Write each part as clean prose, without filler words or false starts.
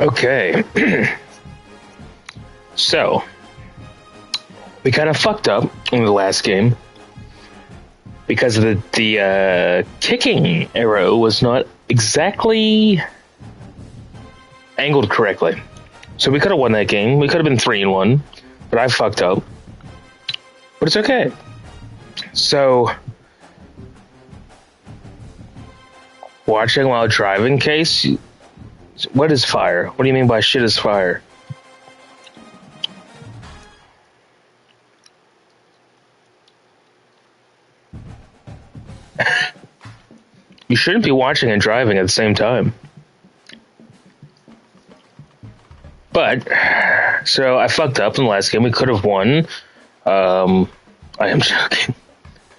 Okay. So, we kind of fucked up in the last game because of the kicking arrow was not exactly angled correctly. So we could have won that game. We could have been 3-1, but I fucked up. But it's okay. So, watching while driving case. What is fire? What do you mean by shit is fire? You shouldn't be watching and driving at the same time. But, so I fucked up in the last game. We could have won. I am joking.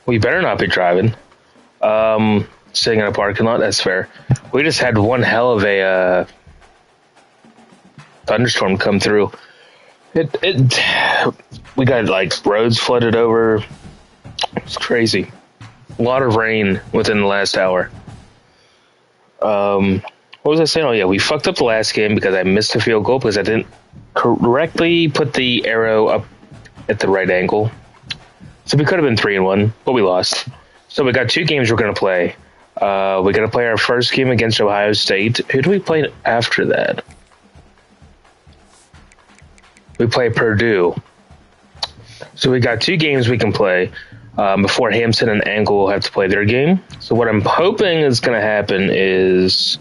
We better not be driving. Sitting in a parking lot, that's fair. We just had one hell of a thunderstorm come through. We got like roads flooded over. It's crazy. A lot of rain within the last hour. What was I saying? Oh yeah, we fucked up the last game because I missed a field goal because I didn't correctly put the arrow up at the right angle. So we could have been 3-1, but we lost. So we got 2 games we're gonna play. We're gonna play our first game against Ohio State. Who do we play after that? We play Purdue. So we got 2 games we can play before Hampton and Angle will have to play their game. So what I'm hoping is going to happen is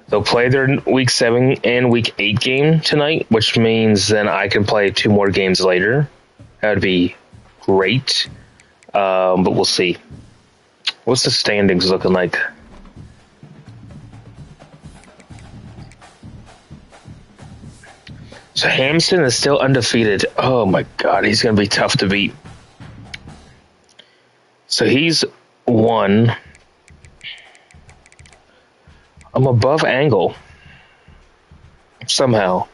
they'll play their Week 7 and Week 8 game tonight, which means then I can play 2 more games later. That would be great, but we'll see. What's the standings looking like? So Hampton is still undefeated. Oh my god, he's going to be tough to beat. So he's 1. I'm above Angle. Somehow.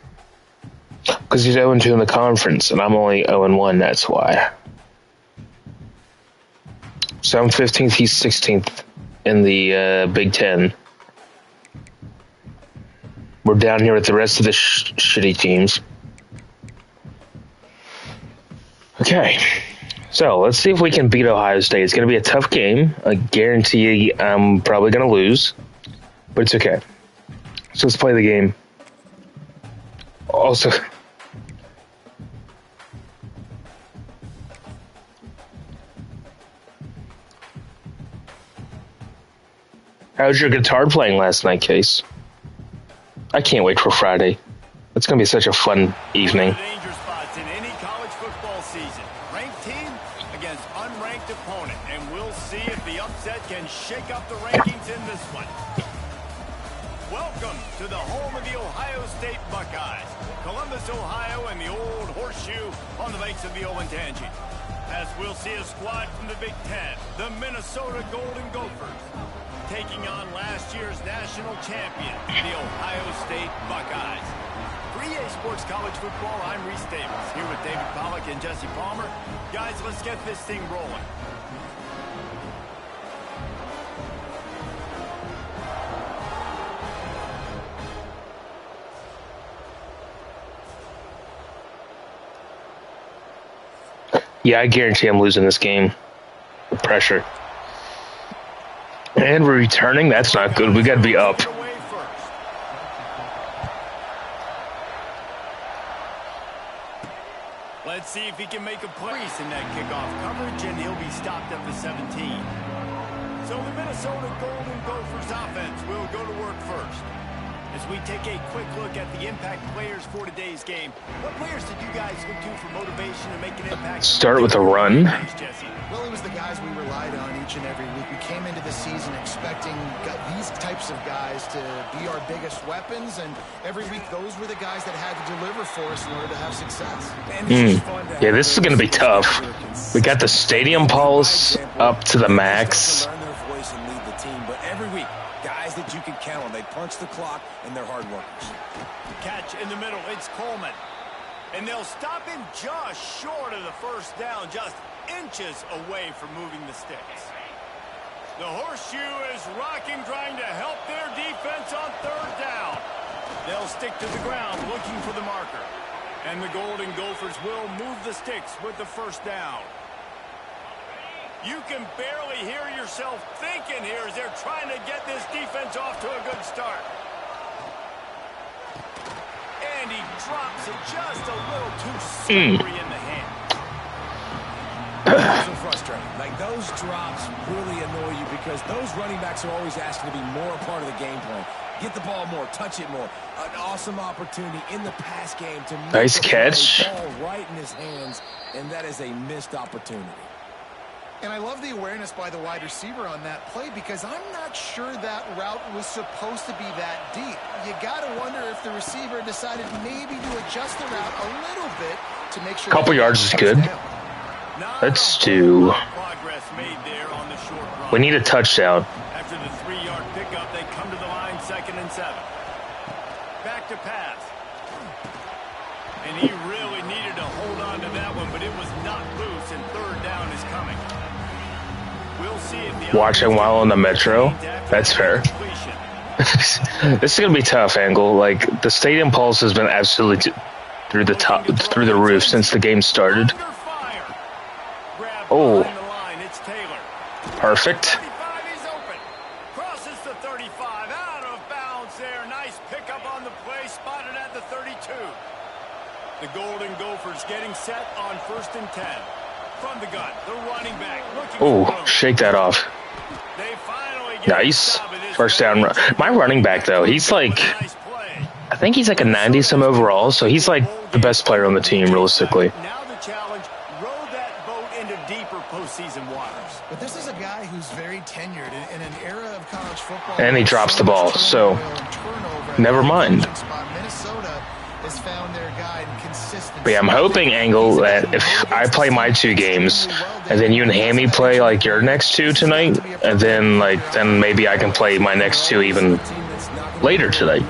Because he's 0-2 in the conference, and I'm only 0-1, that's why. So I'm 15th, he's 16th in the Big Ten. We're down here with the rest of the shitty teams. Okay, so let's see if we can beat Ohio State. It's going to be a tough game. I guarantee I'm probably going to lose, but it's okay. So let's play the game. Also, how's your guitar playing last night, Case? I can't wait for Friday. It's going to be such a fun evening. Danger spots in any college football season. Ranked team against unranked opponent. And we'll see if the upset can shake up the rankings in this one. Welcome to the home of the Ohio State Buckeyes. Columbus, Ohio, and the old horseshoe on the banks of the Olentangy. As we'll see a squad from the Big Ten, the Minnesota Golden Gophers, taking on last year's national champion, the Ohio State Buckeyes. For EA Sports College Football, I'm Reese Davis, here with David Pollack and Jesse Palmer. Guys, let's get this thing rolling. Yeah, I guarantee I'm losing this game. The pressure. And we're returning. That's not good. We got to be up. Let's see if he can make a play in that kickoff coverage, and he'll be stopped at the 17. So the Minnesota Golden Gophers offense will go to work first. As we take a quick look at the impact players for today's game, what players did you guys look to for motivation to make an impact? Start with a run. Well, it was the guys we relied on each and every week. We came into the season expecting these types of guys to be our biggest weapons, and every week those were the guys that had to deliver for us in order to have success. Yeah, this is going to be tough. We got the stadium pulse up to the max. That you can count on. They punch the clock, and they're hard workers. Catch in the middle. It's Coleman. And they'll stop him just short of the first down, just inches away from moving the sticks. The horseshoe is rocking, trying to help their defense on 3rd down. They'll stick to the ground looking for the marker. And the Golden Gophers will move the sticks with the first down. You can barely hear yourself thinking here as they're trying to get this defense off to a good start. And he drops it just a little too slippery in the hand. So frustrating. Like, those drops really annoy you because those running backs are always asking to be more a part of the game plan. Get the ball more, touch it more. An awesome opportunity in the pass game to make Nice the catch. ball right in his hands, and that is a missed opportunity. And I love the awareness by the wide receiver on that play because I'm not sure that route was supposed to be that deep. You got to wonder if the receiver decided maybe to adjust the route a little bit to make sure. Couple yards is good. Let's do. Progress made there on the short run. We need a touchdown. After the 3-yard pickup, they come to the line 2nd and 7. Back to pass. And he really needed to hold on to that one, but it was not loose, and 3rd down is coming. We'll see if the Watching while on the Metro. That's fair. This is going to be tough, Angle. Like, the stadium pulse has been absolutely through the roof since the game started. Oh. Perfect. 35, he's open. Crosses the 35, out of bounds there. Nice pickup on the play, spotted at the 32. The Golden Gophers getting set on 1st and 10. From the gun, the running back looking for Oh, shake that off. They finally get Nice. First down. My running back, though, he's like, I think he's like a 90-some overall, so he's like the best player on the team, realistically. Now the challenge, row that boat into deeper postseason waters. But this is a guy who's very tenured in an era of college football. And he drops the ball, so never mind. Minnesota has found their guide in consistency. But yeah, I'm hoping, Angle, that if I play my 2 games, and then you and Hammy play like your next 2 tonight, and then maybe I can play my next 2 even later tonight.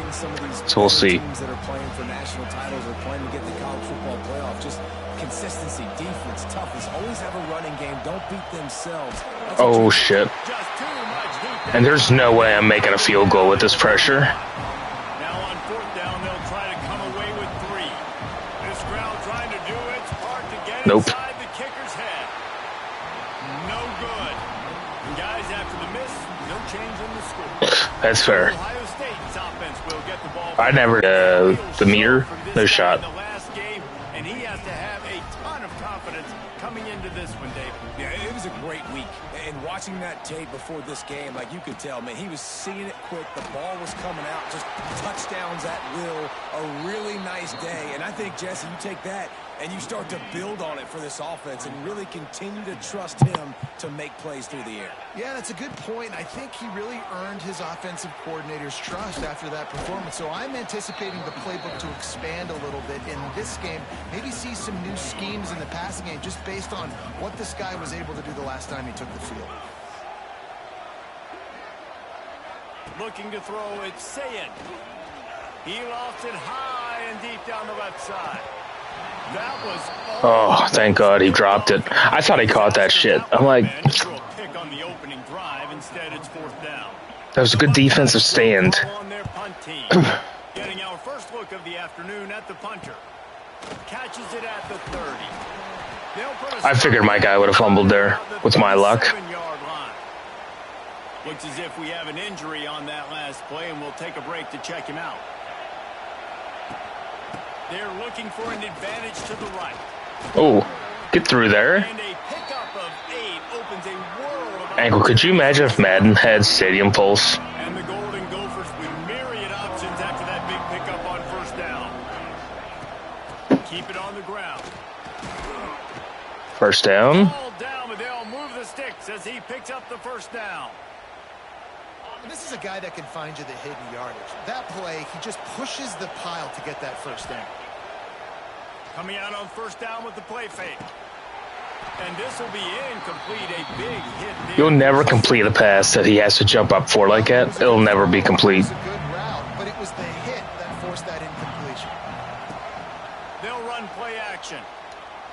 So we'll see. Teams that are playing for national titles or playing to get the college football playoff. Just consistency, defense, toughness. Always have a running game. Don't beat themselves. Oh, shit. And there's no way I'm making a field goal with this pressure. Now on 4th down, they'll try to come away with 3. This crowd trying to do its part to get inside the kicker's head. No good. And guys, after the miss, no change in the score. That's fair. Ohio State's offense will get the ball. I never, the meter, no shot. The last game, and he has to have a ton of confidence coming into this one, Dave. Yeah, it was a great week. And watching that tape before this game, like, you could tell, man, he was seeing it quick. The ball was coming out, just touchdowns at will. A really nice day. And I think, Jesse, you take that and you start to build on it for this offense and really continue to trust him to make plays through the air. Yeah, that's a good point. I think he really earned his offensive coordinator's trust after that performance. So I'm anticipating the playbook to expand a little bit in this game. Maybe see some new schemes in the passing game just based on what this guy was able to do the last time he took the field. Looking to throw, it's Sayin. He lost it high and deep down the left side. That was Oh, thank God he dropped it. I thought he caught that shit. I'm like, pick on the opening drive. Instead, it's 4th down. that was a good defensive stand. On their punt team. Getting our first look of the afternoon at the punter. Catches it at the 30. I figured my guy would have fumbled there with my luck. 7-yard line. Looks as if we have an injury on that last play, and we'll take a break to check him out. They're looking for an advantage to the right. Oh, get through there. And a pickup of 8 opens a world of Angle, could you imagine if Madden had stadium pulse? And the Golden Gophers with myriad options after that big pickup on 1st down. Keep it on the ground. First down. Ball down, but they'll move the sticks as he picks up the 1st down. And this is a guy that can find you the hidden yardage. That play, he just pushes the pile to get that 1st down. Coming out on 1st down with the play fake. And this will be incomplete, a big hit there. You'll never complete a pass that he has to jump up for like that. It'll never be complete. It was a good route, but it was the hit that forced that incompletion. They'll run play action.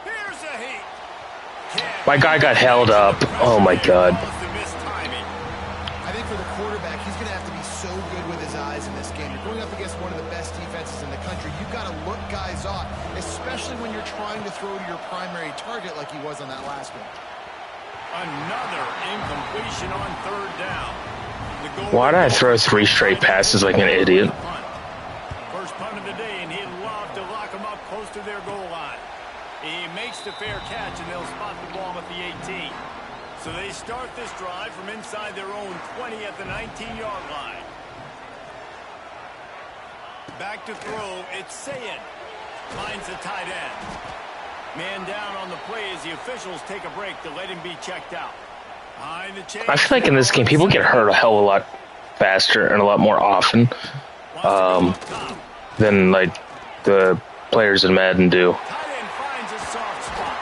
Here's a heat. My guy got held up. Oh my God. I think for the quarterback, he's going to have to be so good with his eyes in this game. You're going up against one of the best going to throw to your primary target like he was on that last one. Another incompletion on third down. Why did I throw 3 straight passes like an idiot? First punt of the day, and he'd love to lock them up close to their goal line. He makes the fair catch, and they'll spot the ball at the 18. So they start this drive from inside their own 20 at the 19-yard line. Back to throw, it's Sayin. Finds the tight end. Man down on the play as the officials take a break to let him be checked out. I feel like in this game, people get hurt a hell of a lot faster and a lot more often than like the players in Madden do. Tight end finds a soft spot.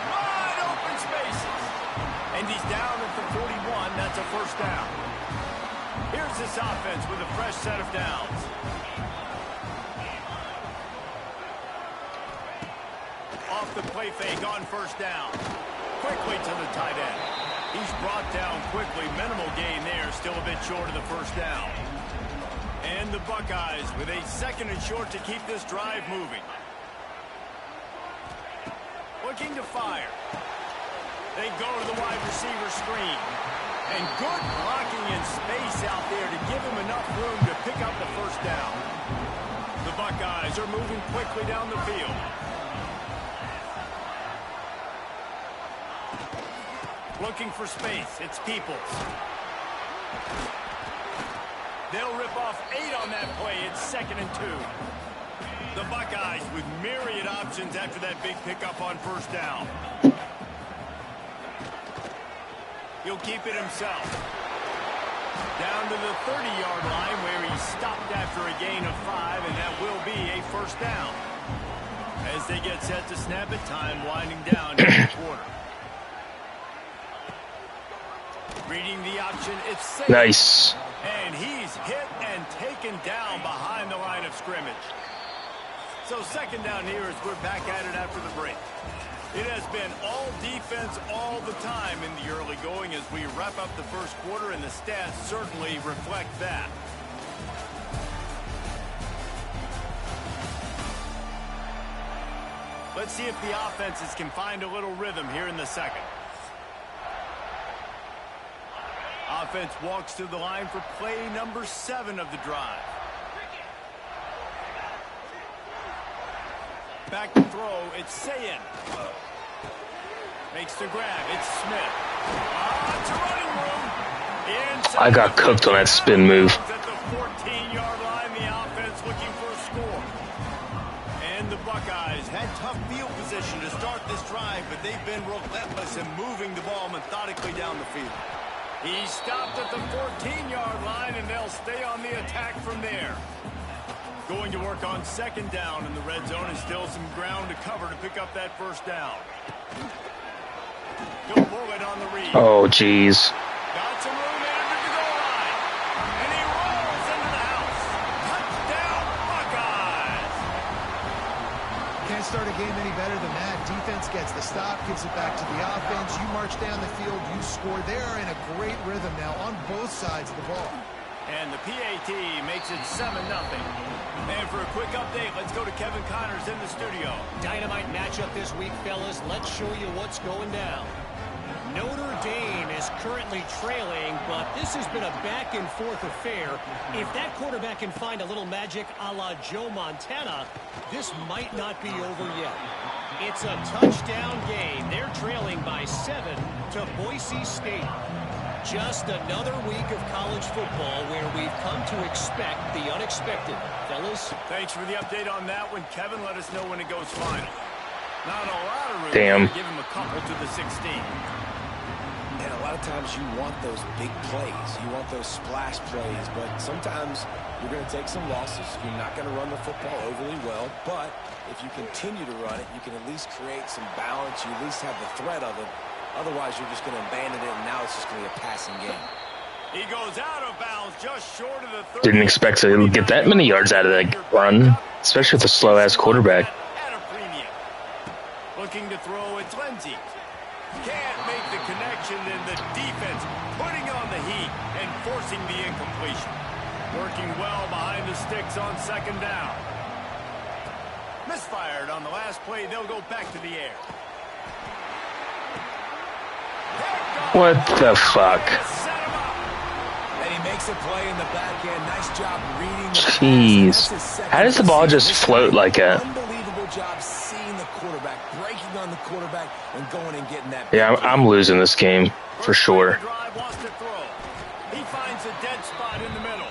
Wide open spaces. And he's down at the 41. That's a first down. Here's this offense with a fresh set of downs. Off the play fake on first down. Quickly to the tight end. He's brought down quickly. Minimal gain there. Still a bit short of the first down. And the Buckeyes with a second and short to keep this drive moving. Looking to fire. They go to the wide receiver screen. And good blocking in space out there to give him enough room to pick up the first down. The Buckeyes are moving quickly down the field. Looking for space. It's Peoples. They'll rip off 8 on that play. It's 2nd and 2. The Buckeyes with myriad options after that big pickup on first down. He'll keep it himself. Down to the 30-yard line where he stopped after a gain of 5, and that will be a first down. As they get set to snap it, time winding down in the quarter. Reading the option, it's safe. Nice. And he's hit and taken down behind the line of scrimmage. So second down here as we're back at it after the break. It has been all defense all the time in the early going as we wrap up the first quarter, and the stats certainly reflect that. Let's see if the offenses can find a little rhythm here in the second. Offense walks to the line for play number 7 of the drive. Back to throw, it's Sayin. Makes the grab, it's Smith. It's a running room. I got cooked on that spin move. At the 14-yard line, the offense looking for a score. And the Buckeyes had tough field position to start this drive, but they've been relentless in moving the ball methodically down the field. He stopped at the 14-yard line, and they'll stay on the attack from there. Going to work on second down in the red zone, and still some ground to cover to pick up that first down. He'll pull it on the read. Oh, jeez. Got some room after the goal line. And he rolls into the house. Touchdown, Buckeyes. Can't start a game any better than that. Defense gets the stop, gives it back to the offense. You march down the field, you score. They are in a great rhythm now on both sides of the ball. And the PAT makes it 7-0. And for a quick update, let's go to Kevin Connors in the studio. Dynamite matchup this week, fellas. Let's show you what's going down. Notre Dame is currently trailing, but this has been a back-and-forth affair. If that quarterback can find a little magic a la Joe Montana, this might not be over yet. It's a touchdown game. They're trailing by 7 to Boise State. Just another week of college football where we've come to expect the unexpected. Fellas? Thanks for the update on that one, Kevin. Let us know when it goes final. Not a lot of room. Damn. Give him a couple to the 16. And a lot of times you want those big plays. You want those splash plays. But sometimes you're going to take some losses. You're not going to run the football overly well. But if you continue to run it, you can at least create some balance. You at least have the threat of it. Otherwise, you're just going to abandon it, and now it's just going to be a passing game. He goes out of bounds just short of the 30. Didn't expect to get that many yards out of that run, especially with a slow-ass quarterback. At a premium. Looking to throw, it's Lindsey. Can't make the connection, and the defense putting on the heat and forcing the incompletion. Working well behind the sticks on second down. Misfired on the last play. They'll go back to the air. What the fuck? And he makes a play in the back end. Nice job reading the Jeez. pass. How does the ball just float like that? Unbelievable job seeing the quarterback, breaking on the quarterback, and going and getting that. Yeah, I'm losing this game for sure. He finds a dead spot in the middle.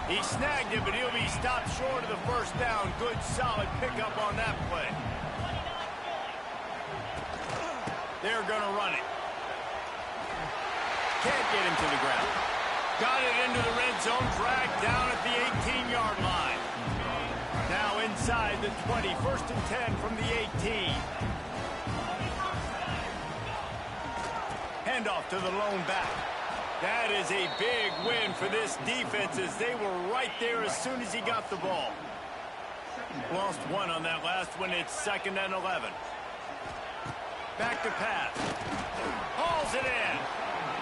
He snagged it, but he'll be stopped short of the first down. Good, solid pickup on that play. They're going to run it. Can't get him to the ground. Got it into the red zone, dragged down at the 18-yard line. Now inside the 20, 1st and 10 from the 18. Handoff to the lone back. That is a big win for this defense as they were right there as soon as he got the ball. Lost one on that last one. It's 2nd and 11. Back to pass. Hauls it in.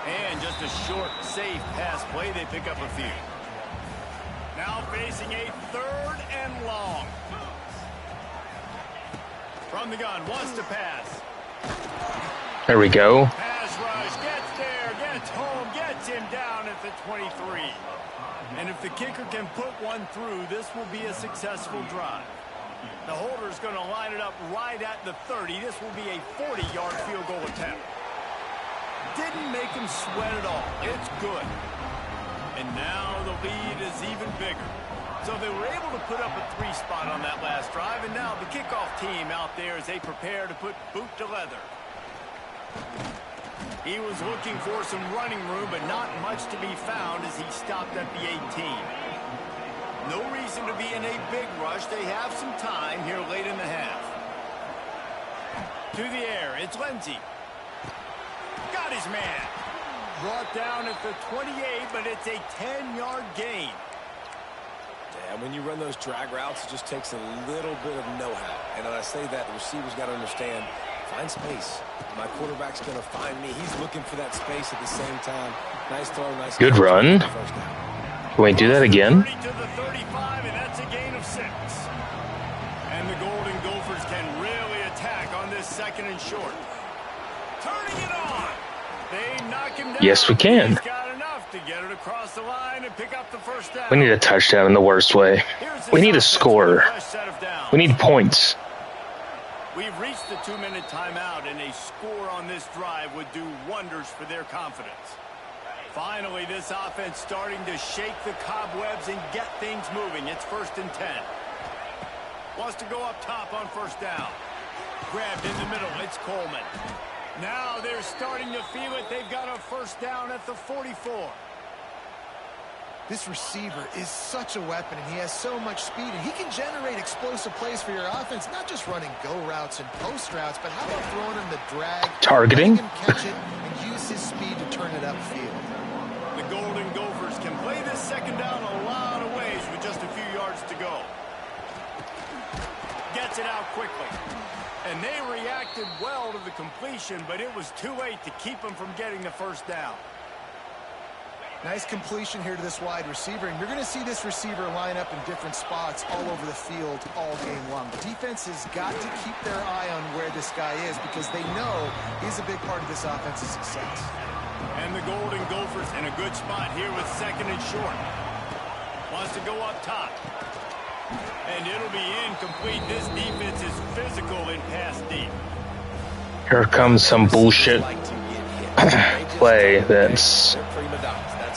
And just a short, safe pass play. They pick up a few. Now facing a 3rd and long. From the gun, wants to pass. There we go. Pass rush, gets there, gets home, gets him down at the 23. And if the kicker can put one through, this will be a successful drive. The holder's going to line it up right at the 30. This will be a 40-yard field goal attempt. Didn't make him sweat at all. It's good. And now the lead is even bigger. So they were able to put up a 3 spot on that last drive, and now the kickoff team out there as they prepare to put boot to leather. He was looking for some running room, but not much to be found as he stopped at the 18. No reason to be in a big rush. They have some time here late in the half. To the air, it's Lindsey. Got his man. Brought down at the 28, but it's a 10-yard gain. Yeah, when you run those drag routes, it just takes a little bit of know-how. And when I say that, the receiver's got to understand, find space. My quarterback's going to find me. He's looking for that space at the same time. Nice throw, nice. Good run. Can we do that again? 30 to the 35, and that's a gain of 6. And the Golden Gophers can really attack on this 2nd and short. Turning it on. They knock him down. Yes, we can. He's got enough to get it across the line and pick up the first down. We need a touchdown in the worst way. We need a score. We need points. We've reached the 2-minute timeout, and a score on this drive would do wonders for their confidence. Finally, this offense starting to shake the cobwebs and get things moving. It's 1st and 10. Wants to go up top on 1st down. Grabbed in the middle. It's Coleman. Now they're starting to feel it. They've got a 1st down at the 44. This receiver is such a weapon, and he has so much speed, and he can generate explosive plays for your offense, not just running go routes and post routes, but how about throwing him the drag, targeting, him catch it, and use his speed to turn it upfield. The Golden Gophers can play this 2nd down a lot of ways with just a few yards to go. Gets it out quickly. And they reacted well to the completion, but it was too late to keep them from getting the 1st down. Nice completion here to this wide receiver, and you're going to see this receiver line up in different spots all over the field all game long. The defense has got to keep their eye on where this guy is because they know he's a big part of this offense's success. And the Golden Gophers in a good spot here with 2nd and short. Wants to go up top. And it'll be incomplete. This defense is physical in pass deep. Here comes some bullshit play that's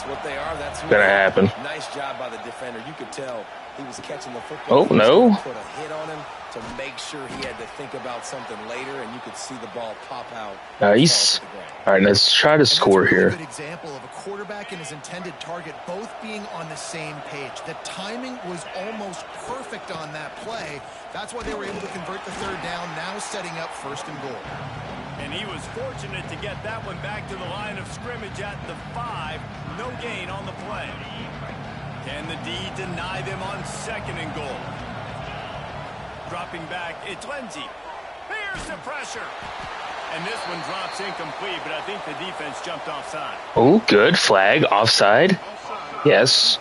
what they are. That's gonna happen. Nice job by the defender. You could tell he was catching the football. Oh no! Put a hit on him to make sure he had to think about something later, and you could see the ball pop out. Nice. All right, let's try to score here. Good example of a quarterback and his intended target both being on the same page. The timing was almost perfect on that play. That's why they were able to convert the 3rd down. Now setting up 1st and goal. And he was fortunate to get that one back to the line of scrimmage at the 5. No gain on the play. Can the D deny them on 2nd and goal? Dropping back, it's Lindsey. Here's the pressure. And this one drops incomplete, but I think the defense jumped offside. Oh, good. Flag. Offside. Yes.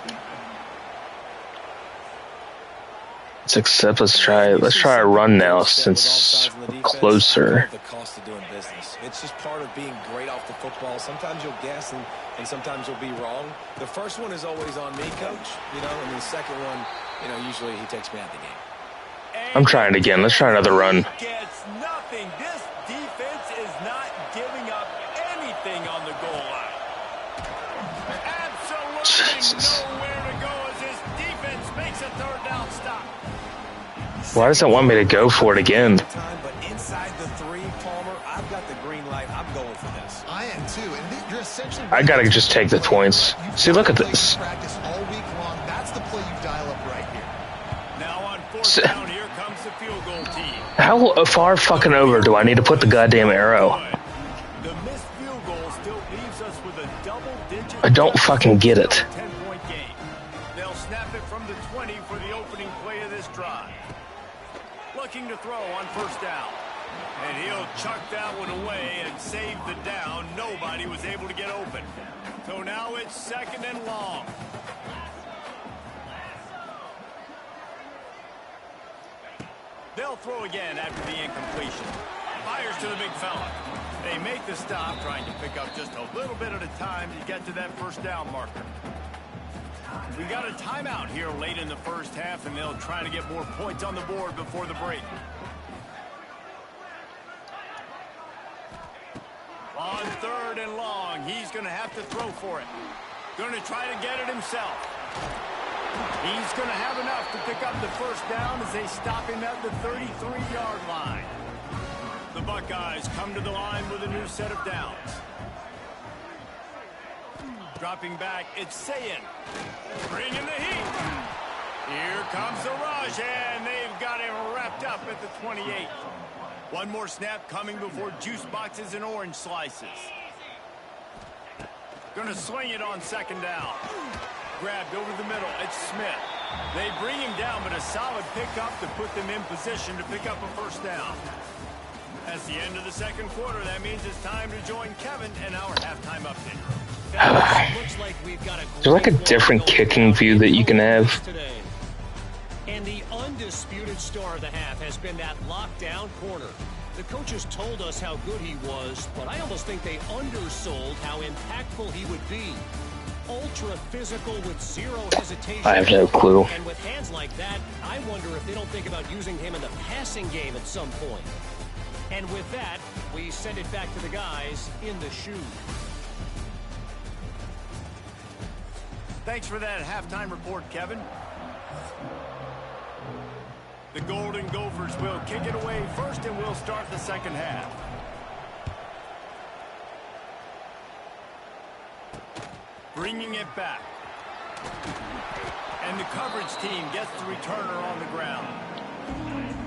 Let's try a run now since we're closer. The cost of doing business. It's just part of being great off the football. Sometimes you'll guess and sometimes you'll be wrong. The first one is always on me, coach, and the second one, usually he takes me out of the game. I'm trying again. Let's try another run. Gets nothing. This defense is not giving up anything on the goal line. Absolutely nowhere to go as this defense makes a third down stop. Why does it want me to go for it again? But inside the 3, Palmer, I've got the green light. I'm going for this. I am too, and you're essentially. I gotta just take the points. See, look at this. Practice all week long. That's the play you dial up right here. Now on 4th down, here comes the field goal team. How far fucking over do I need to put the goddamn arrow? The missed field goal still leaves us with a double-digit. I don't fucking get it. 10-point game. They'll snap it from the 20 for the opening play of this drive. Looking to throw on 1st down. And he'll chuck that one away and save the down. Nobody was able to get open. So now it's 2nd and long. They'll throw again after the incompletion. Fires to the big fella. They make the stop, trying to pick up just a little bit at a time to get to that 1st down marker. We got a timeout here late in the 1st half, and they'll try to get more points on the board before the break. On 3rd and long, he's going to have to throw for it. Going to try to get it himself. He's going to have enough to pick up the 1st down as they stop him at the 33-yard line. The Buckeyes come to the line with a new set of downs. Dropping back, it's Sayin. Bringing the heat. Here comes the rush, and they've got him wrapped up at the 28. One more snap coming before juice boxes and orange slices. Going to swing it on 2nd down. Grabbed over the middle, it's Smith. They bring him down, but a solid pickup to put them in position to pick up a 1st down. As the end of the 2nd quarter, that means it's time to join Kevin and our halftime update. Is there like a different kicking view that you can have? And the undisputed star of the half has been that lockdown corner. The coaches told us how good he was, but I almost think they undersold how impactful he would be. Ultra physical with zero hesitation. I have no clue. And with hands like that, I wonder if they don't think about using him in the passing game at some point. And with that, we send it back to the guys in the shoe. Thanks for that halftime report, Kevin. The Golden Gophers will kick it away first, and we'll start the 2nd half. Bringing it back. And the coverage team gets the returner on the ground.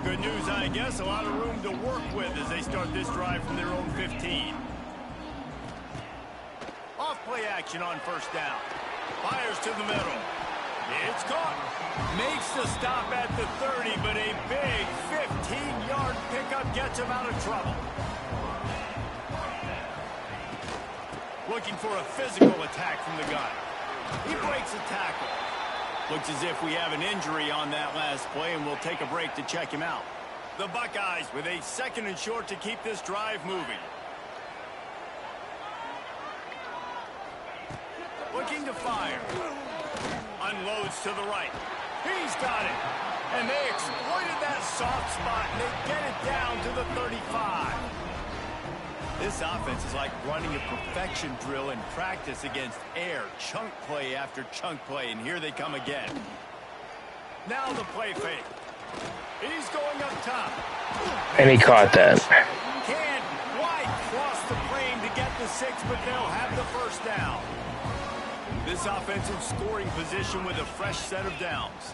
Good news, I guess. A lot of room to work with as they start this drive from their own 15. Off play action on 1st down. Fires to the middle. It's caught. Makes the stop at the 30, but a big 15-yard pickup gets him out of trouble. Looking for a physical attack from the guy. He breaks a tackle. Looks as if we have an injury on that last play, and we'll take a break to check him out. The Buckeyes with a 2nd and short to keep this drive moving. Looking to fire. Unloads to the right. He's got it. And they exploited that soft spot, and they get it down to the 35. This offense is like running a perfection drill in practice against air. Chunk play after chunk play, and here they come again. Now the play fake. He's going up top. And he caught that. Can't quite cross the plane to get the 6, but they'll have the 1st down. This offensive scoring position with a fresh set of downs.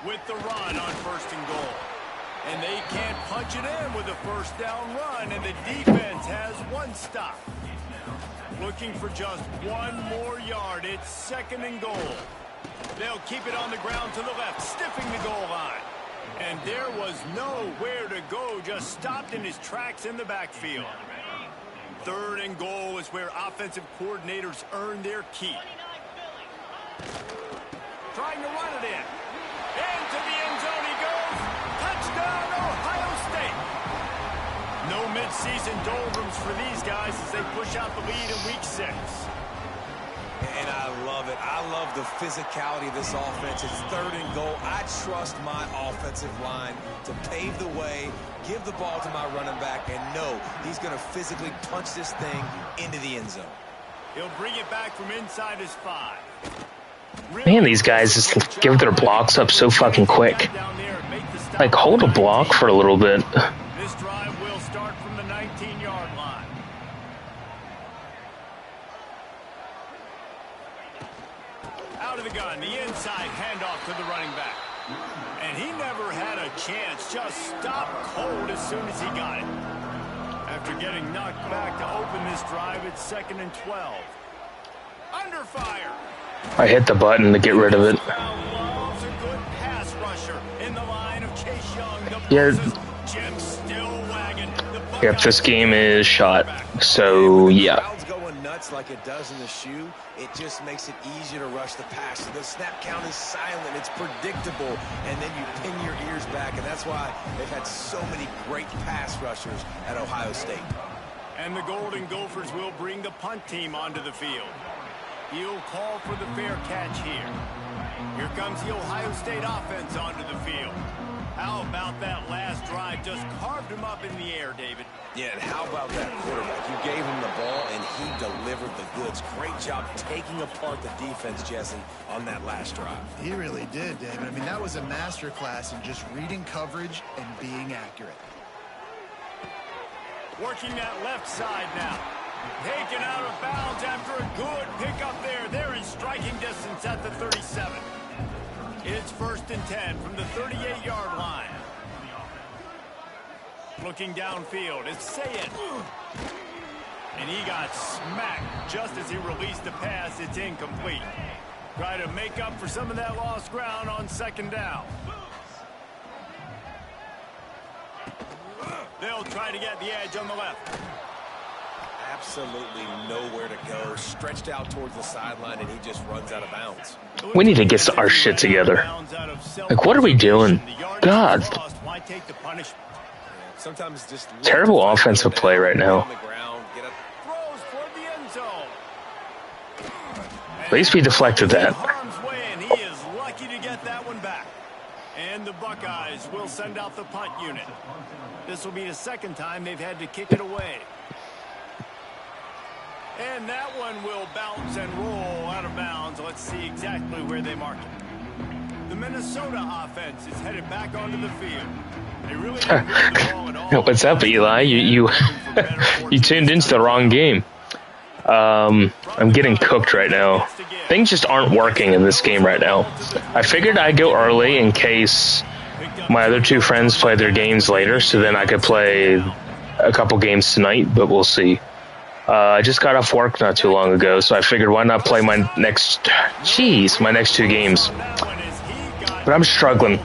With the run on 1st and goal. And they can't punch it in with a 1st down run, and the defense has one stop. Looking for just one more yard. It's 2nd and goal. They'll keep it on the ground to the left, stiffing the goal line. And there was nowhere to go, just stopped in his tracks in the backfield. 3rd and goal is where offensive coordinators earn their keep. Trying to run it in. Into the end zone he goes. Touchdown, Ohio State. No midseason doldrums for these guys as they push out the lead in Week 6. And I love it. I love the physicality of this offense. It's 3rd and goal. I trust my offensive line to pave the way, give the ball to my running back, and know he's going to physically punch this thing into the end zone. He'll bring it back from inside his 5. Man, these guys just give their blocks up so fucking quick. Like, hold a block for a little bit. This drive will start from the 19-yard line. Out of the gun, the inside handoff to the running back. And he never had a chance, just stopped cold as soon as he got it. After getting knocked back to open this drive, it's 2nd and 12. Under fire. I hit the button to get rid of it. Loves a good pass rusher in the line of Chase Young. Yeah. Jim still wagging. Yep, this game is shot. So, yeah. Crowd's going nuts like it does in the shoe. It just makes it easier to rush the pass. The snap count is silent. It's predictable. And then you pin your ears back. And that's why they've had so many great pass rushers at Ohio State. And the Golden Gophers will bring the punt team onto the field. He'll call for the fair catch here. Here comes the Ohio State offense onto the field. How about that last drive? Just carved him up in the air, David. Yeah, and how about that quarterback? You gave him the ball, and he delivered the goods. Great job taking apart the defense, Jesse, on that last drive. He really did, David. I mean, that was a masterclass in just reading coverage and being accurate. Working that left side now. Taken out of bounds after a good pickup there. They're in striking distance at the 37. It's 1st and 10 from the 38-yard line. Looking downfield, it's Sayed. And he got smacked just as he released the pass. It's incomplete. Try to make up for some of that lost ground on 2nd down. They'll try to get the edge on the left. Absolutely nowhere to go. Stretched out towards the sideline, and he just runs out of bounds. We need to get our shit together. Like, what are we doing? God. Sometimes just Terrible offensive play right now. At least we deflected that. He is lucky to get that one back. And the Buckeyes will send out the punt unit. This will be the 2nd time they've had to kick it away. And that one will bounce and roll out of bounds. Let's see exactly where they mark it. The Minnesota offense is headed back onto the field. They really didn't move the ball at all. What's up, Eli? You tuned into the wrong game. I'm getting cooked right now. Things just aren't working in this game right now. I figured I'd go early in case my other 2 friends play their games later, so then I could play a couple games tonight, but we'll see. I just got off work not too long ago, so I figured why not play my next 2 games. But I'm struggling.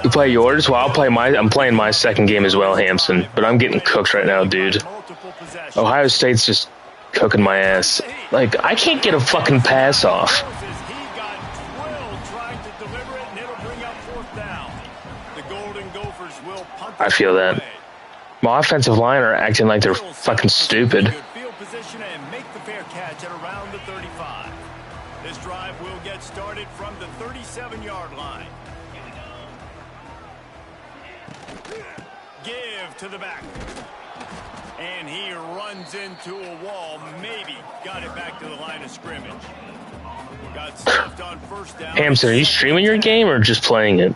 You play yours? Well, I'm playing my 2nd game as well, Hampson. But I'm getting cooked right now, dude. Ohio State's just cooking my ass. Like, I can't get a fucking pass off. I feel that. My offensive line are acting like they're fucking stupid. This drive will get started from the 37-yard line. Give to the back. And he runs into a wall. Maybe got it back to the line of scrimmage. Got stuffed on 1st down. Hampson, are you streaming your game or just playing it?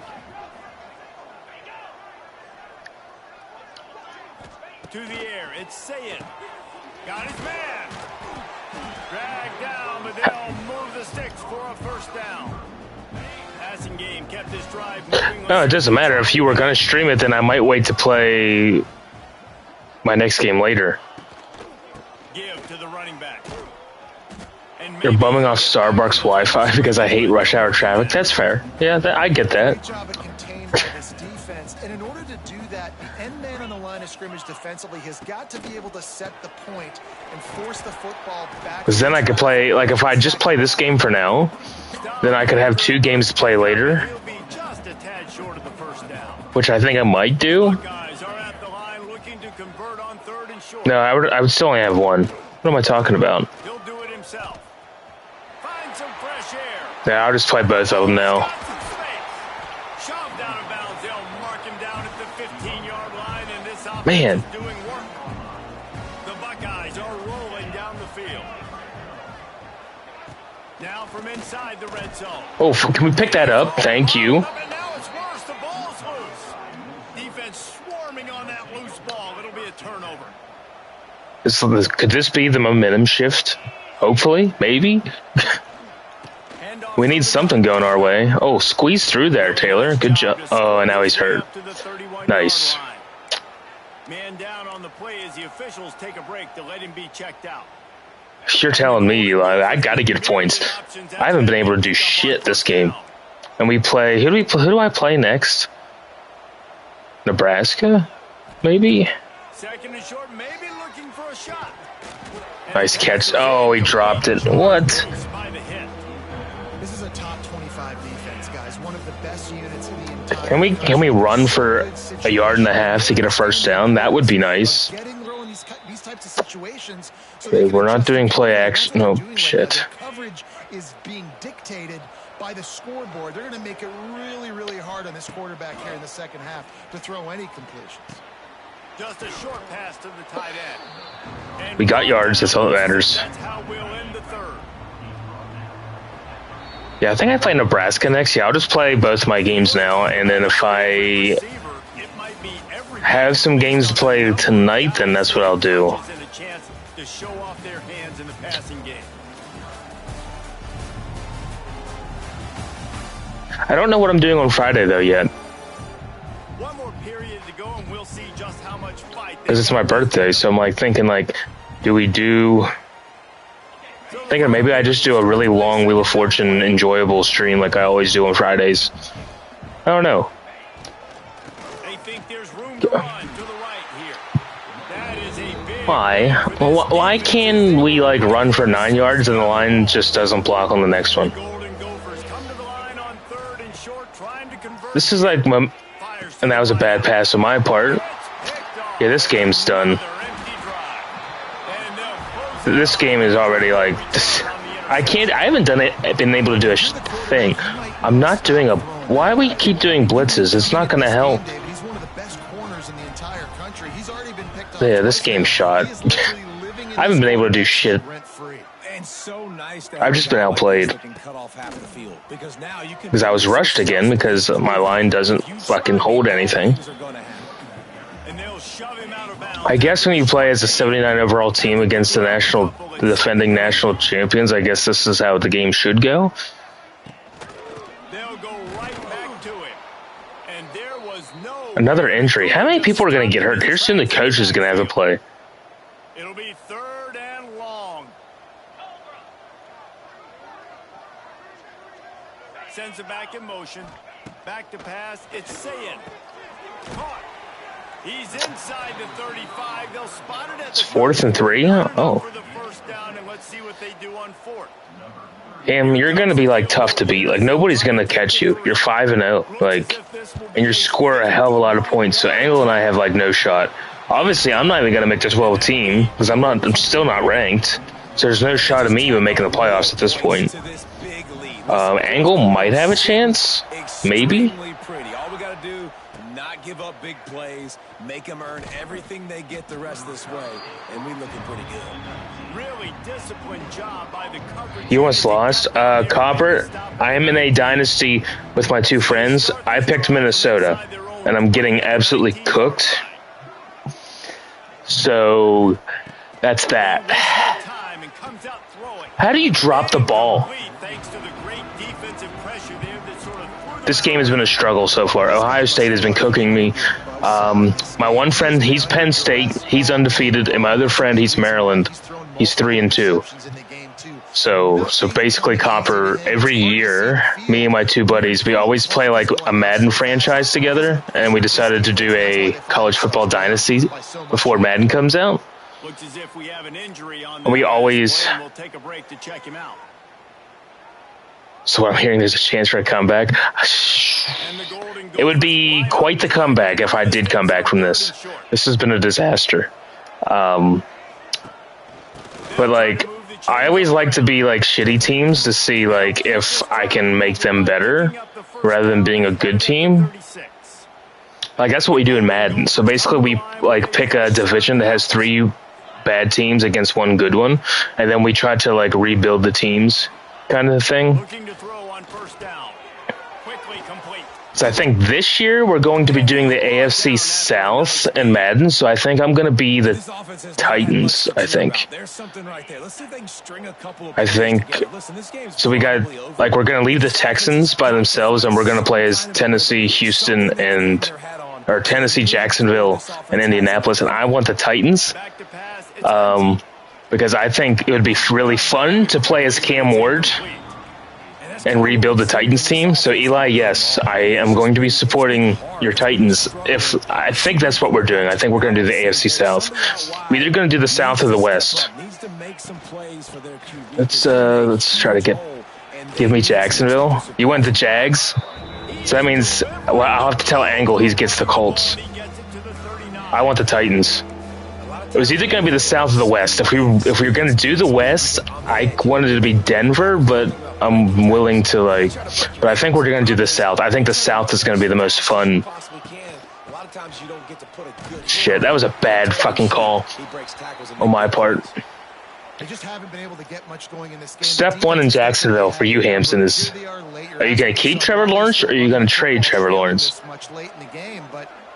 To the air, it's Sayed. Got his man. Dragged down, but they'll move the sticks for a 1st down. Passing game kept this drive moving. No, it doesn't matter. If you were going to stream it, then I might wait to play my next game later. Give to the running back. You're bumming off Starbucks Wi-Fi because I hate rush hour traffic. That's fair. Yeah, I get that. Great job at containing this defense. And in order to do that, the end man on the line of scrimmage defensively has got to be able to set the point and force the football back. Because then I could play, like if I just play this game for now, then I could have 2 games to play later, which I think I might do. No, I would still only have 1. What am I talking about? He'll do it himself. Find some fresh air. Yeah, I'll just play both of them now. Shoved out of bounds. They'll mark him down at the 15-yard line, and this offense Man. is doing work. The Buckeyes are rolling down the field. Now from inside the red zone. Oh, can we pick that up? Thank you. And now it's worse. The ball's loose. Defense swarming on that loose ball. It'll be a turnover. Could this be the momentum shift? Hopefully, maybe. We need something going our way. Oh, squeeze through there, Taylor. Good job. Oh, and now he's hurt. Nice. Man down on the play as the officials take a break to let him be checked out. You're telling me I got to get points. I haven't been able to do shit this game. And we play. Who do I play next? Nebraska, maybe. Second and short, maybe looking for a shot. Nice catch. Oh, he dropped it. What? This is a top 25 defense, guys. One of the best units in the entire. Can we run for 1.5 yards to get a first down? That would be nice. These types of situations. Okay, we're not doing play action. No, shit. Coverage is being dictated by the scoreboard. They're going to make it really, really hard on this quarterback here in the second half to throw any completions. Just a short pass to the tight end. And We got yards. That's all that matters. That's how we'll end the third. Yeah, I think I play Nebraska next. Yeah, I'll just play both my games now, and then if I It might be every have some games to play tonight, then that's what I'll do. and a chance to show off their hands in the passing game. I don't know what I'm doing on Friday, though, yet. One more period to go, and we'll see just how much fight. Because it's my birthday, so I'm like thinking, like, do we do... Thinking maybe I just do a really long Wheel of Fortune enjoyable stream like I always do on Fridays. I don't know. They think there's room to run to the right here. That is a big Why? Well, why can we, like, run for 9 yards and the line just doesn't block on the next one? Golden Gophers come to the line on third and short, trying to convert. This is like... And that was a bad pass on my part. Yeah, this game's done. This game is already like I haven't been able to do a thing. I'm not doing why we keep doing blitzes? It's not going to help. Yeah, this game's shot. I haven't been able to do shit. I've just been outplayed. Because I was rushed again because my line doesn't fucking hold anything. I guess when you play as a 79 overall team against the defending national champions, I guess this is how the game should go. They'll go right back to it. And there was no Another injury. How many people are going to get hurt? Here soon the coach is going to have to play. It'll be third and long. Sends it back in motion. Back to pass. It's Sayin. Caught. He's inside the 35. They'll spot it at It's 4th and 3? Oh. for the first down, and let's see what they do on fourth. Damn, you're going to be, like, tough to beat. Like, nobody's going to catch you. You're 5-0. Like, and you score a hell of a lot of points. So Angle and I have, like, no shot. Obviously, I'm not even going to make the 12 team because I'm still not ranked. So there's no shot of me even making the playoffs at this point. Angle might have a chance. Maybe. Give up big plays, make them earn everything they get the rest of this way, and we looking pretty good. Really disciplined job by the coverage. You almost lost. Copper, I am in a dynasty with my 2 friends. I picked Minnesota, and I'm getting absolutely cooked. So, that's that. How do you drop the ball? This game has been a struggle so far. Ohio State has been cooking me. My one friend, he's Penn State. He's undefeated. And my other friend, he's Maryland. He's 3-2. So basically, Copper, every year, me and my two buddies, we always play like a Madden franchise together, and we decided to do a college football Dynasty before Madden comes out. Looks as if we have an injury on We always... We'll take a break to check him out. So I'm hearing there's a chance for a comeback. It would be quite the comeback if I did come back from this. This has been a disaster. But like, I always like to be like shitty teams to see like if I can make them better rather than being a good team. Like that's what we do in Madden. So basically we like pick a division that has 3 bad teams against 1 good one, and then we try to like rebuild the teams kind of thing. Looking to throw on first down. Quickly complete. So I think this year we're going to be doing the AFC South in Madden, so I think I'm going to be the Titans, I think. So we got, like, we're going to leave the Texans by themselves, and we're going to play as Tennessee, Houston, or Tennessee, Jacksonville, and Indianapolis, and I want the Titans. Because I think it would be really fun to play as Cam Ward and rebuild the Titans team. So Eli, yes, I am going to be supporting your Titans. I think that's what we're doing. I think we're going to do the AFC South. We're either going to do the South or the West. Let's try to give me Jacksonville. You went the Jags, so that means I'll have to tell Angle he gets the Colts. I want the Titans. It was either going to be the South or the West. If we were going to do the West, I wanted it to be Denver, but I'm willing to but I think we're going to do the South. I think the South is going to be the most fun. Shit, that was a bad fucking call on my part. Step 1 in Jacksonville for you, Hampson, is: are you going to keep Trevor Lawrence or are you going to trade Trevor Lawrence?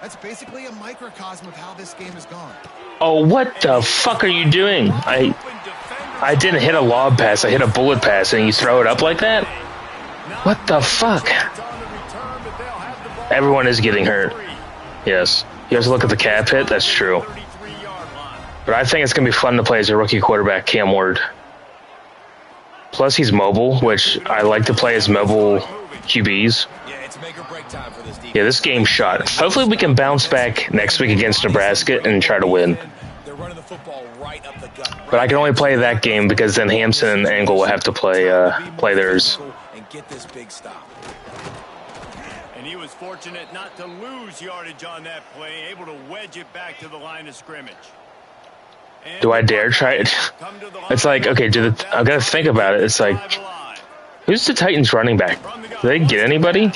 That's basically a microcosm of how this game has gone. Oh, what the fuck are you doing? I didn't hit a lob pass. I hit a bullet pass, and you throw it up like that? What the fuck? Everyone is getting hurt. Yes. You have to look at the cap hit. That's true. But I think it's going to be fun to play as a rookie quarterback, Cam Ward. Plus, he's mobile, which I like to play as mobile QBs. Yeah, this game's shot. Hopefully we can bounce back next week against Nebraska and try to win. But I can only play that game because then Hampson and Angle will have to play theirs. And he was fortunate not to lose yardage on that play, able to wedge it back to the line of scrimmage. Do I dare try it? It's like, okay, I've got to think about it. It's like, who's the Titans running back? Do they get anybody?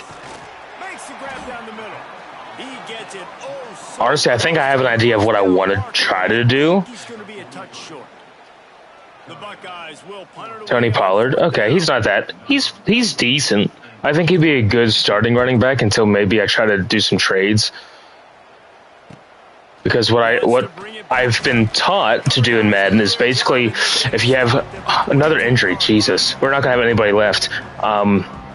Honestly, I think I have an idea of what I want to try to do. Tony Pollard. Okay, he's not that. He's decent. I think he'd be a good starting running back until maybe I try to do some trades. Because what I've been taught to do in Madden is basically, if you have another injury, Jesus, we're not gonna have anybody left.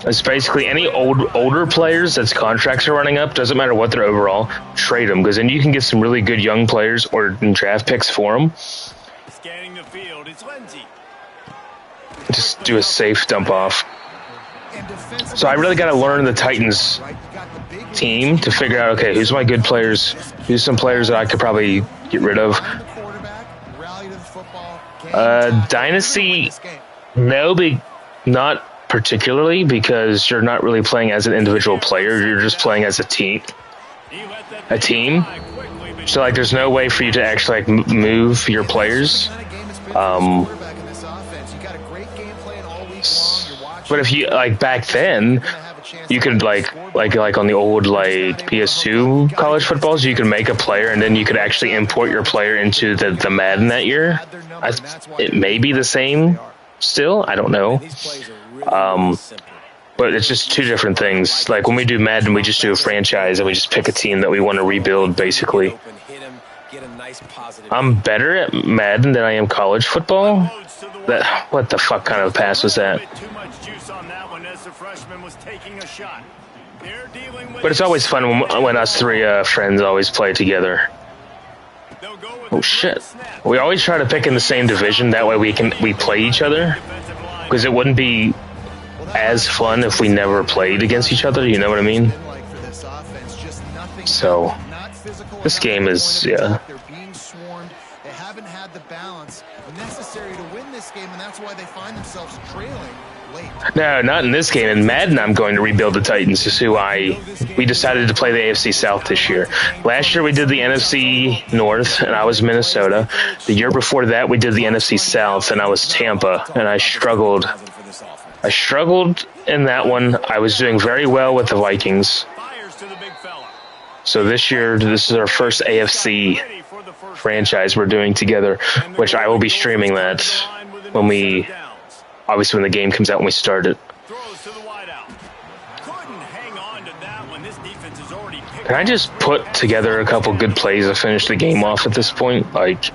It's basically any older players that's contracts are running up, doesn't matter what they're overall, trade them, because then you can get some really good young players or draft picks for them. Scanning the field, it's Lindsay. Just do a safe dump off. So I really got to learn the Titans team to figure out, okay, who's my good players, who's some players that I could probably get rid of. Dynasty, no, not particularly, because you're not really playing as an individual player, you're just playing as a team. So like there's no way for you to actually like move your players. But if you like back then, you could like on the old like PS2 college footballs, you could make a player and then you could actually import your player into the Madden that year. It may be the same still, I don't know. But it's just two different things. Like when we do Madden, we just do a franchise and we just pick a team that we want to rebuild, basically. I'm better at Madden than I am college football. What the fuck kind of pass was that? But it's always fun when us three friends always play together. Oh shit. We always try to pick in the same division, that way we play each other. because it wouldn't be as fun if we never played against each other. You know what I mean? So this game is, yeah. They're being swarmed. They haven't had the balance necessary to win this game, and that's why they find themselves trailing late. No, not in this game. In Madden, I'm going to rebuild the Titans. Is who we decided to play the AFC South this year. Last year we did the NFC North, and I was Minnesota. The year before that we did the NFC South, and I was Tampa, and I struggled. I struggled in that one. I was doing very well with the Vikings. So this year, this is our first AFC franchise we're doing together, which I will be streaming that when we, obviously when the game comes out when we start it. Can I just put together a couple good plays to finish the game off at this point? Like,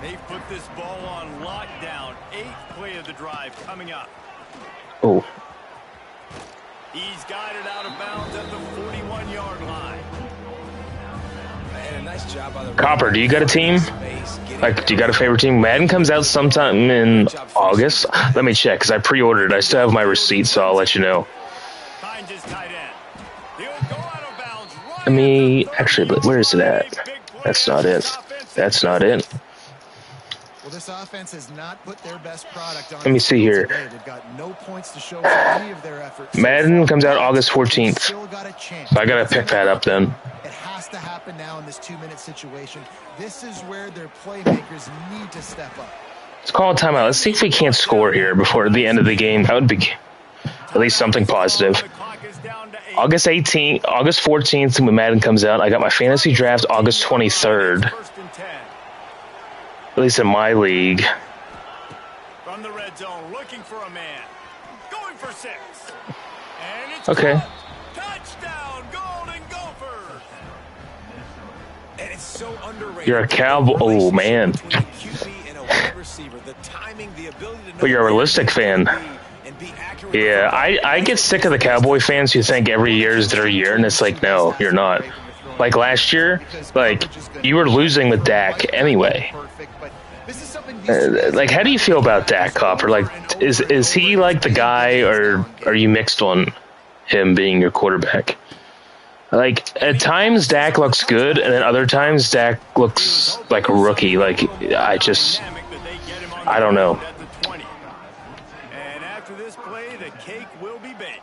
oh. He's got it out of bounds at the 41-yard line. And a nice job by the Copper, do you got a team? Like, do you got a favorite team? Madden comes out sometime in August. Let me check, because I pre-ordered. I still have my receipt, so I'll let you know. Let me, actually, but where is it at? That's not it. That's not it. Well, this offense has not put their best product on. Let me see here. They've got no points to show for any of their efforts. Madden comes out August 14th. So I got to pick that up then. It has to happen now in this 2-minute situation. This is where their playmakers need to step up. Let's call a timeout. Let's see if we can't score here before the end of the game. That would be at least something positive. August 14th when Madden comes out. I got my fantasy draft August 23rd. At least in my league. From the red zone, looking for a man. Going for 6. And it's okay. Touchdown, Golden Gophers. And it's so underrated. You're a cowboy. Oh, man. But you're a realistic fan. Yeah, I get sick of the Cowboy fans who think every year is their year, and it's like, no, you're not. Like last year, like, you were losing with Dak anyway. Like, how do you feel about Dak, Copper? Like, is he like the guy, or are you mixed on him being your quarterback? Like, at times Dak looks good, and then other times Dak looks like a rookie. Like, I don't know. And after this play, the cake will be baked.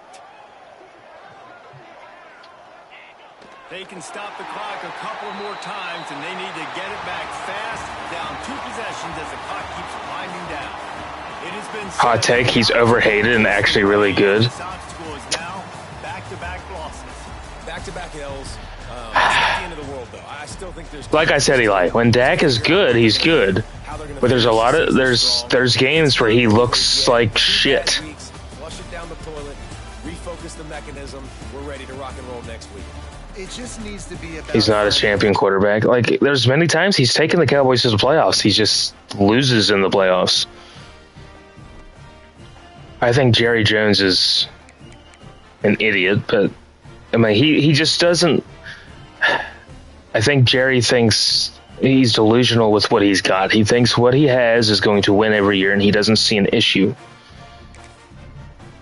They can stop the clock a couple more times, and they need to get it back fast. Down 2 possessions as the clock keeps winding down. It has been hot take. He's overhated and actually really good. Back-to-back losses. Back-to-back L's. It's not the end of the world, though. I still think there's. Like I said, Eli, when Dak is good, he's good. But there's a lot of there's games where he looks like shit. Flush it down the toilet. Refocus the mechanism. We're ready to rock and roll next week. It just needs to be about. He's not a champion quarterback. Like, there's many times he's taken the Cowboys to the playoffs. He just loses in the playoffs. I think Jerry Jones is an idiot, but I mean, he just doesn't. I think Jerry thinks he's delusional with what he's got. He thinks what he has is going to win every year, and he doesn't see an issue.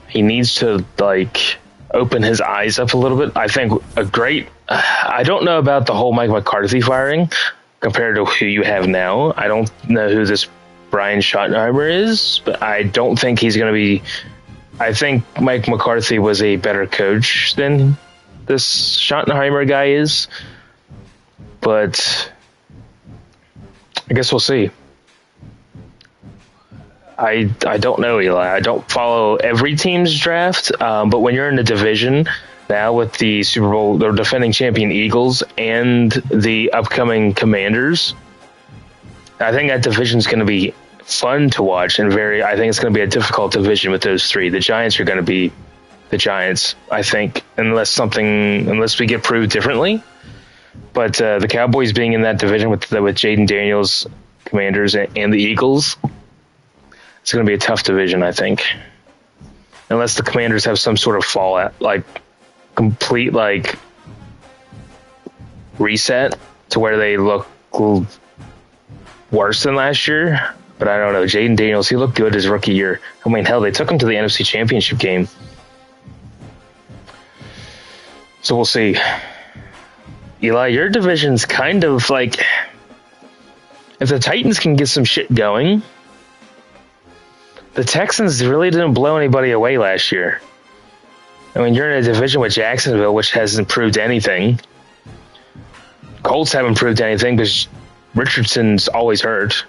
He needs to, like, open his eyes up a little bit. I think I don't know about the whole Mike McCarthy firing compared to who you have now. I don't know who this Brian Schottenheimer is, but I don't think he's going to be. I think Mike McCarthy was a better coach than this Schottenheimer guy is, but I guess we'll see. I don't know, Eli. I don't follow every team's draft, but when you're in the division now with the Super Bowl, the defending champion Eagles and the upcoming Commanders, I think that division's going to be fun to watch and I think it's going to be a difficult division with those three. The Giants are going to be the Giants, I think, unless we get proved differently. But the Cowboys being in that division with Jaden Daniels, Commanders, and the Eagles, it's going to be a tough division, I think. Unless the Commanders have some sort of fallout, like complete like reset to where they look worse than last year. But I don't know. Jaden Daniels, he looked good his rookie year. I mean, hell, they took him to the NFC Championship game. So we'll see. Eli, your division's kind of like... If the Titans can get some shit going... The Texans really didn't blow anybody away last year. I mean, you're in a division with Jacksonville, which hasn't proved anything. Colts haven't proved anything because Richardson's always hurt.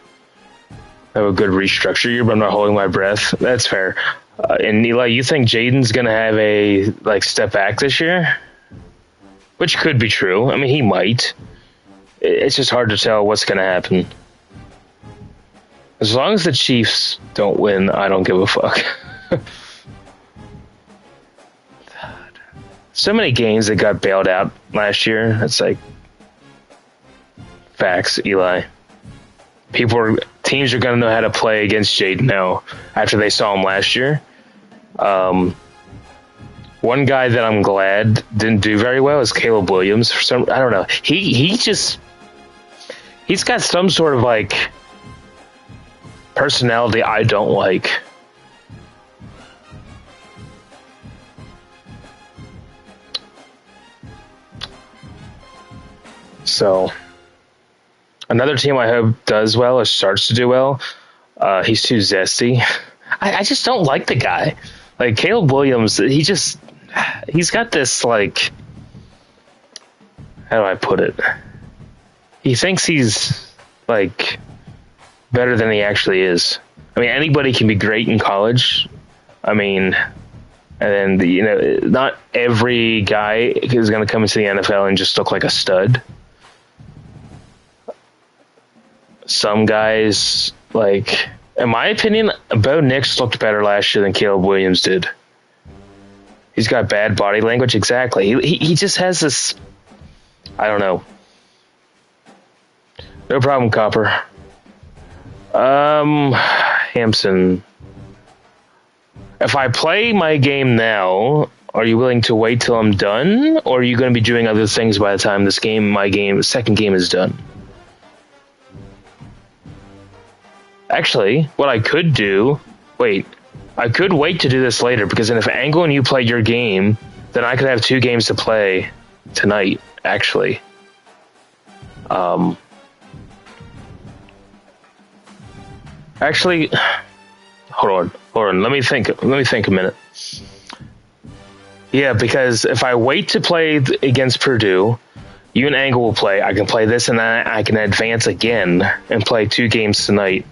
Have a good restructure year, but I'm not holding my breath. That's fair. And Eli, you think Jaden's going to have a step back this year? Which could be true. I mean, he might. It's just hard to tell what's going to happen. As long as the Chiefs don't win, I don't give a fuck. So many games that got bailed out last year. It's like facts, Eli. Teams are going to know how to play against Jaden now after they saw him last year. One guy that I'm glad didn't do very well is Caleb Williams. I don't know. He's got some sort of personality I don't like. So, another team I hope does well or starts to do well. He's too zesty. I just don't like the guy. Caleb Williams, he's got this how do I put it? He thinks he's better than he actually is. I mean, anybody can be great in college. I mean, and then not every guy is going to come into the NFL and just look like a stud. Some guys, in my opinion, Bo Nix looked better last year than Caleb Williams did. He's got bad body language, exactly. He just has this, I don't know. No problem, Copper. Hampson. If I play my game now, are you willing to wait till I'm done? Or are you going to be doing other things by the time the second game is done? Actually, what I could do... I could wait to do this later, because then if Angle and you play your game, then I could have 2 games to play tonight, actually. Actually, hold on. Let me think a minute. Yeah, because if I wait to play against Purdue, you and Angle will play. I can play this, and then I can advance again and play 2 games tonight,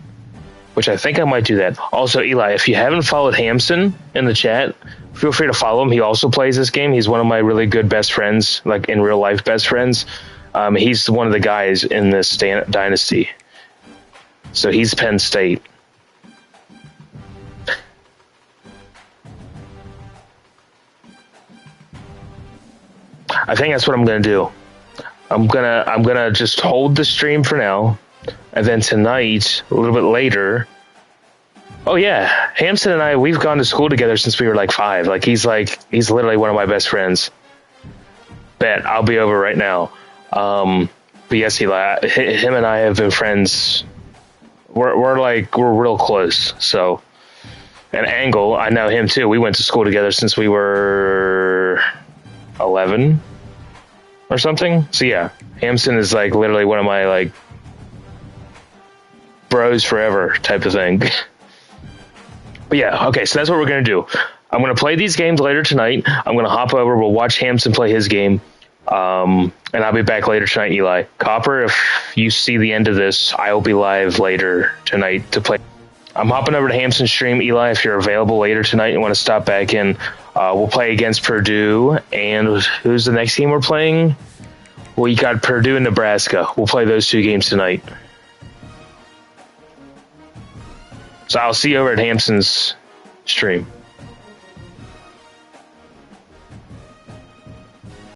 which I think I might do that. Also, Eli, if you haven't followed Hampson in the chat, feel free to follow him. He also plays this game. He's one of my really good best friends, in real life best friends. He's one of the guys in this Dynasty. So he's Penn State. I think that's what I'm going to do. I'm gonna just hold the stream for now, and then tonight, a little bit later. Oh yeah, Hampson and I, we've gone to school together since we were 5. He's literally one of my best friends. Bet I'll be over right now. But yes, Eli, him and I have been friends. We're real close. So, and Angle, I know him too. We went to school together since we were 11 or something. So yeah, Hampson is literally one of my bros forever type of thing. But yeah, okay, so that's what we're gonna do. I'm gonna play these games later tonight. I'm gonna hop over. We'll watch Hampson play his game. And I'll be back later tonight, Eli. Copper, if you see the end of this, I will be live later tonight to play. I'm hopping over to Hampson's stream, Eli, if you're available later tonight and want to stop back in. We'll play against Purdue, and who's the next team we're playing? We got Purdue and Nebraska. We'll play those 2 games tonight. So I'll see you over at Hampson's stream.